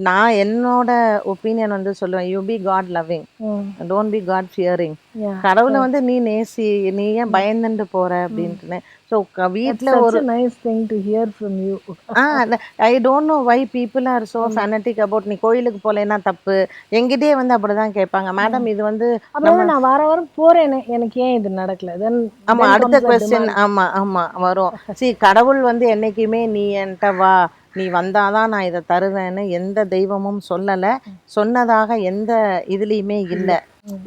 நான் என்னோட ஒப்பீனியன் வந்து சொல்லுவேன், you be God loving, don't be God fearing. கடவுளை வந்து நீ நேசி, நீ ஏன் பயந்துட்டு போற அப்படின்ட்டுன்னு. ஸோ வீட்டில் ஒரு nice thing to hear from you. I don't know why people are so fanatic about நீ கோயிலுக்கு போலேன்னா தப்பு. எங்கிட்டே வந்து அப்படிதான் கேட்பாங்க, மேடம் இது வந்து அப்புறம் நான் வாரம் போறேனே, எனக்கு ஏன் இது நடக்கல? தென் ஆமா, அடுத்த கொஸ்டின் ஆமா ஆமா வரும். கடவுள் வந்து என்னைக்குமே நீ என்கிட்ட வா, நீ வந்தாதான் நான் இதை தருவேன்னு எந்த தெய்வமும் சொல்லலை, சொன்னதாக எந்த இதுலேயுமே இல்லை.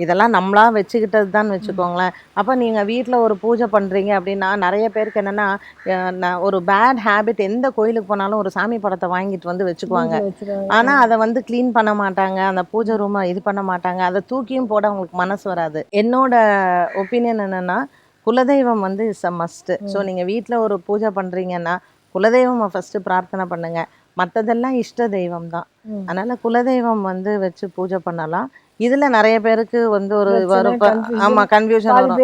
இதெல்லாம் நம்மளா வச்சுக்கிட்டது தான் வச்சுக்கோங்களேன். அப்போ நீங்கள் வீட்டில் ஒரு பூஜை பண்ணுறீங்க அப்படின்னா, நிறைய பேருக்கு என்னென்னா ஒரு பேட் ஹேபிட், எந்த கோயிலுக்கு போனாலும் ஒரு சாமி படத்தை வாங்கிட்டு வந்து வச்சுக்குவாங்க. ஆனால் அதை வந்து க்ளீன் பண்ண மாட்டாங்க, அந்த பூஜை ரூமை இது பண்ண மாட்டாங்க, அதை தூக்கியும் போட அவங்களுக்கு மனசு வராது. என்னோட ஒப்பீனியன் என்னென்னா, குலதெய்வம் வந்து இஸ் அ மஸ்ட்டு. ஸோ நீங்கள் வீட்டில் ஒரு பூஜை பண்ணுறீங்கன்னா குலதெய்வம் ஃபஸ்ட்டு பிரார்த்தனை பண்ணுங்க, மற்றதெல்லாம் இஷ்ட தெய்வம் தான். அதனால் குலதெய்வம் வந்து வச்சு பூஜை பண்ணலாம். இதில் நிறைய பேருக்கு வந்து ஒரு வரும், ஆமாம், கன்ஃபியூஷன் வரும்.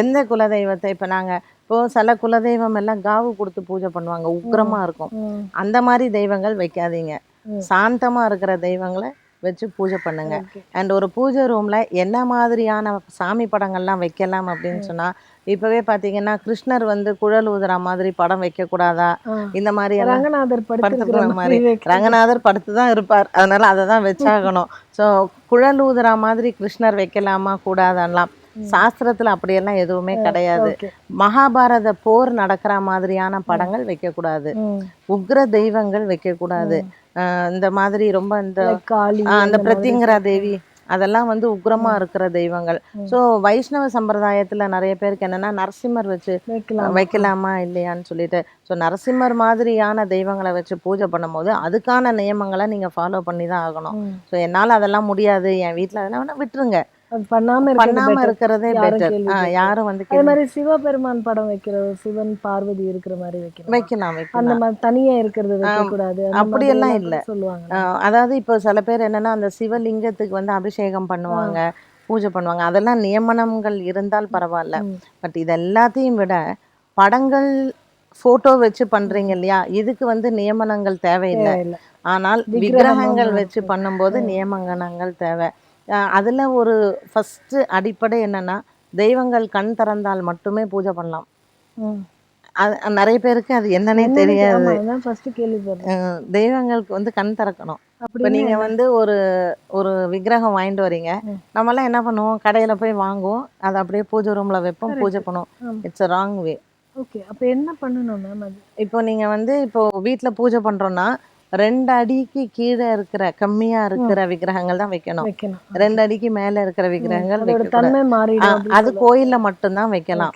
எந்த குலதெய்வத்தை இப்போ நாங்கள் இப்போது சில குலதெய்வம் எல்லாம் காவு கொடுத்து பூஜை பண்ணுவாங்க, உக்கிரமாக இருக்கும். அந்த மாதிரி தெய்வங்கள் வைக்காதீங்க, சாந்தமாக இருக்கிற தெய்வங்களை வச்சு பூஜை பண்ணுங்க. அண்ட் ஒரு பூஜை ரூமில் என்ன மாதிரியான சாமி படங்கள்லாம் வைக்கலாம் அப்படின்னு சொன்னால், இப்போவே பார்த்தீங்கன்னா கிருஷ்ணர் வந்து குழல் ஊதுற மாதிரி படம் வைக்கக்கூடாதா, இந்த மாதிரி படுத்துக்கிற மாதிரி ரங்கநாதர் படுத்து தான் இருப்பார், அதனால அதை தான் வச்சாகணும். ஸோ குழல் ஊதுற மாதிரி கிருஷ்ணர் வைக்கலாமா கூடாதெல்லாம் சாஸ்திரத்தில் அப்படியெல்லாம் எதுவுமே கிடையாது. மகாபாரத போர் நடக்கிற மாதிரியான படங்கள் வைக்கக்கூடாது, உக்ர தெய்வங்கள் வைக்கக்கூடாது. இந்த மாதிரி ரொம்ப அந்த பிரத்திங்கரா தேவி அதெல்லாம் வந்து உக்ரமா இருக்கிற தெய்வங்கள். ஸோ வைஷ்ணவ சம்பிரதாயத்துல நிறைய பேருக்கு என்னன்னா நரசிம்மர் வச்சு வைக்கலாமா இல்லையான்னு சொல்லிட்டு, ஸோ நரசிம்மர் மாதிரியான தெய்வங்களை வச்சு பூஜை பண்ணும்போது அதுக்கான நியமங்களை நீங்க ஃபாலோ பண்ணி தான் ஆகணும். ஸோ என்னால் அதெல்லாம் முடியாது, என் வீட்டில் அதெல்லாம் வேணா விட்டுருங்க, பண்ணாம இருக்கிறதே பெட்டர். யாரும் வந்து அதே மாதிரி சிவபெருமான் படம் வைக்கிறது, சிவன் பார்வதி இருக்கிற மாதிரி வைக்கலாம், அந்த மாதிரி தனியா இருக்கிறது வைக்கக்கூடாது அப்படியெல்லாம் இல்லை சொல்லுவாங்க. அதாவது இப்போ சில பேர் என்னன்னா அந்த சிவலிங்கத்துக்கு வந்து அபிஷேகம் பண்ணுவாங்க, பூஜை பண்ணுவாங்க, அதெல்லாம் நியமனங்கள் இருந்தால் பரவாயில்ல. பட் இது எல்லாத்தையும் விட படங்கள் போட்டோ வச்சு பண்றீங்க இல்லையா, இதுக்கு வந்து நியமனங்கள் தேவையில்லை. ஆனால் விக்கிரகங்கள் வச்சு பண்ணும்போது நியமனங்கள் தேவை. அதில் ஒரு ஃபஸ்ட்டு அடிப்படை என்னென்னா, தெய்வங்கள் கண் திறந்தால் மட்டுமே பூஜை பண்ணலாம். அது நிறைய பேருக்கு அது என்னன்னே தெரியாது. தெய்வங்களுக்கு வந்து கண் திறக்கணும். இப்போ நீங்கள் வந்து ஒரு விக்கிரகம் வாங்கிட்டு வரீங்க, நம்மலாம் என்ன பண்ணுவோம், கடையில் போய் வாங்குவோம், அதை அப்படியே பூஜை ரூமில் வைப்போம், பூஜை பண்ணுவோம். It's a wrong way. Okay, அப்போ என்ன பண்ணணும் மேம்? அது இப்போ நீங்கள் வந்து இப்போ வீட்டில் பூஜை பண்ணுறோன்னா 2 அடிக்கு கீழே இருக்கிற கம்மியா இருக்கிற விக்கிரகங்கள் தான் வைக்கணும். 2 அடிக்கு மேல இருக்கிற விக்கிரகங்கள் வைக்கக்கூடாது. அது கோயில்ல மட்டும்தான் வைக்கலாம்.